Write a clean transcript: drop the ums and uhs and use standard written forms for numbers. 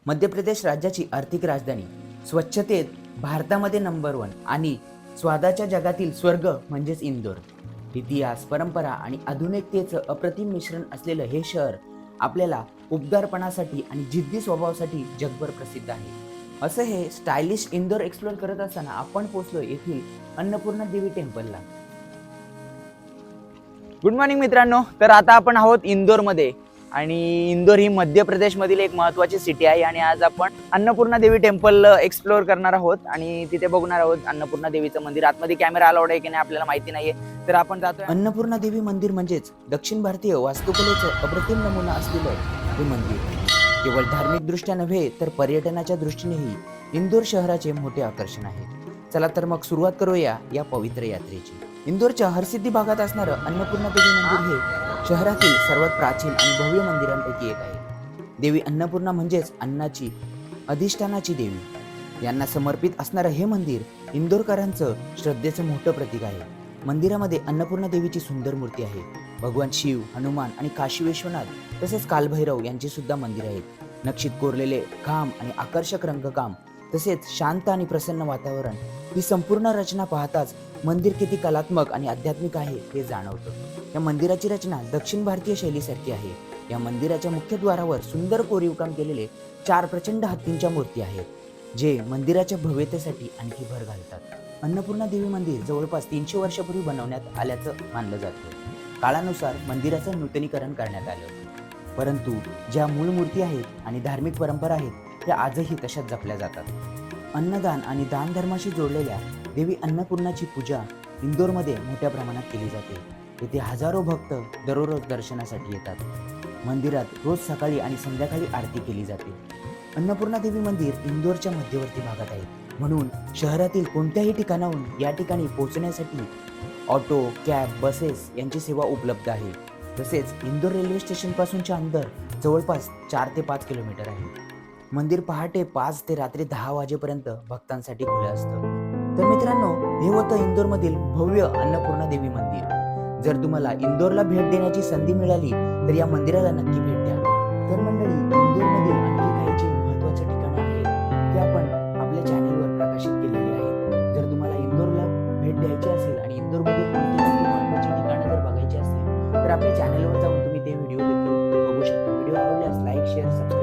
मध्य प्रदेश राज्याची आर्थिक राजधानी, स्वच्छतेत भारतामध्ये नंबर 1 आणि स्वादाच्या जगातील स्वर्ग म्हणजेच इंदोर. इतिहास, परंपरा आणि आधुनिकतेचं अप्रतिम मिश्रण असलेलं हे शहर आपल्याला उबदारपणासाठी आणि जिद्दी स्वभावासाठी जगभर प्रसिद्ध आहे. असं हे स्टायलिश इंदोर एक्सप्लोर करत असताना आपण पोहोचलो येथील अन्नपूर्णा देवी टेम्पलला. गुड मॉर्निंग मित्रांनो. तर आता आपण आहोत इंदोरमध्ये आणि इंदोर ही मध्य प्रदेशमधील एक महत्त्वाची सिटी आहे आणि आज आपण अन्नपूर्णा देवी टेम्पल एक्सप्लोअर करणार आहोत आणि तिथे बघणार आहोत अन्नपूर्णा देवीचं मंदिर. आतमध्ये कॅमेरा अलाउड आहे की नाही आपल्याला माहिती नाहीये, तर आपण जातोय. अन्नपूर्णा देवी मंदिर म्हणजेच दक्षिण भारतीय वास्तुकलेचं अप्रतिम नमुना असलेलं हे मंदिर केवळ धार्मिक दृष्ट्या नव्हे तर पर्यटनाच्या दृष्टीनेही इंदोर शहराचे मोठे आकर्षण आहे. चला तर मग सुरुवात करूया या पवित्र यात्रेची. इंदोरच्या हरसिद्धी भागात असणारं अन्नपूर्णा देवी मंदिर हे शहरातील सर्वात प्राचीन आणि भव्य मंदिरांपैकी एक आहे. देवी अन्नपूर्णा म्हणजेच अन्नाची अधिष्ठानाची देवी यांना समर्पित असणारं हे मंदिर इंदोरकरांचं श्रद्धेचं मोठं प्रतीक आहे. मंदिरामध्ये अन्नपूर्णा देवीची सुंदर मूर्ती आहे. भगवान शिव, हनुमान आणि काशी विश्वनाथ तसेच कालभैरव यांची सुद्धा मंदिर आहेत. नक्षीत कोरलेले खांब आणि आकर्षक रंगकाम तसेच शांत आणि प्रसन्न वातावरण, ही संपूर्ण रचना पाहताच मंदिर किती कलात्मक आणि आध्यात्मिक आहे हे जाणवतं. या मंदिराची रचना दक्षिण भारतीय शैलीसारखी आहे. या मंदिराच्या मुख्यद्वारावर सुंदर कोरीवकाम केलेले 4 प्रचंड हत्तींच्या मूर्ती आहेत, जे मंदिराच्या भव्यतेसाठी आणखी भर घालतात. अन्नपूर्णा देवी मंदिर जवळपास 300 वर्षापूर्वी बनवण्यात आल्याचं मानलं जातं. काळानुसार मंदिराचं नूतनीकरण करण्यात आलं, परंतु ज्या मूळ मूर्ती आहेत आणि धार्मिक परंपरा आहेत त्या आजही तशाच जपल्या जातात. अन्नदान आणि दानधर्माशी जोडलेल्या देवी अन्नपूर्णाची पूजा इंदोरमध्ये मोठ्या प्रमाणात केली जाते. येथे हजारो भक्त दररोज दर्शनासाठी येतात. मंदिरात रोज सकाळी आणि संध्याकाळी आरती केली जाते. अन्नपूर्णा देवी मंदिर इंदोरच्या मध्यवर्ती भागात आहे, म्हणून शहरातील कोणत्याही ठिकाणाहून या ठिकाणी पोहोचण्यासाठी ऑटो, कॅब, बसेस यांची सेवा उपलब्ध आहे. तसेच इंदोर रेल्वे स्टेशन पासूनच्या अंतर जवळपास 4 ते 5 किलोमीटर आहे. मंदिर पहाटे 5 ते रात्री 10 वाजेपर्यंत भक्तांसाठी खुले असतं. तर मित्रांनो, हे होतं इंदोरमधील भव्य अन्नपूर्णा देवी मंदिर. जर तुम्हाला इंदोरला भेट देण्याची संधी मिळाली तर या मंदिराला नक्की भेट द्या. तर मंडळी, इंदोरमधील आणखी काही जी महत्त्वाची ठिकाणं आहेत ती आपण आपल्या चॅनलवर प्रकाशित केलेली आहेत. जर तुम्हाला इंदोरला भेट द्यायची असेल आणि इंदोरमधील कोणती महत्त्वाची ठिकाणं जर बघायची असतील तर आपल्या चॅनलवर जाऊन तुम्ही ते व्हिडिओ देखील बघू शकता. व्हिडिओ आवडल्यास लाईक, शेअर, सबस्क्राईब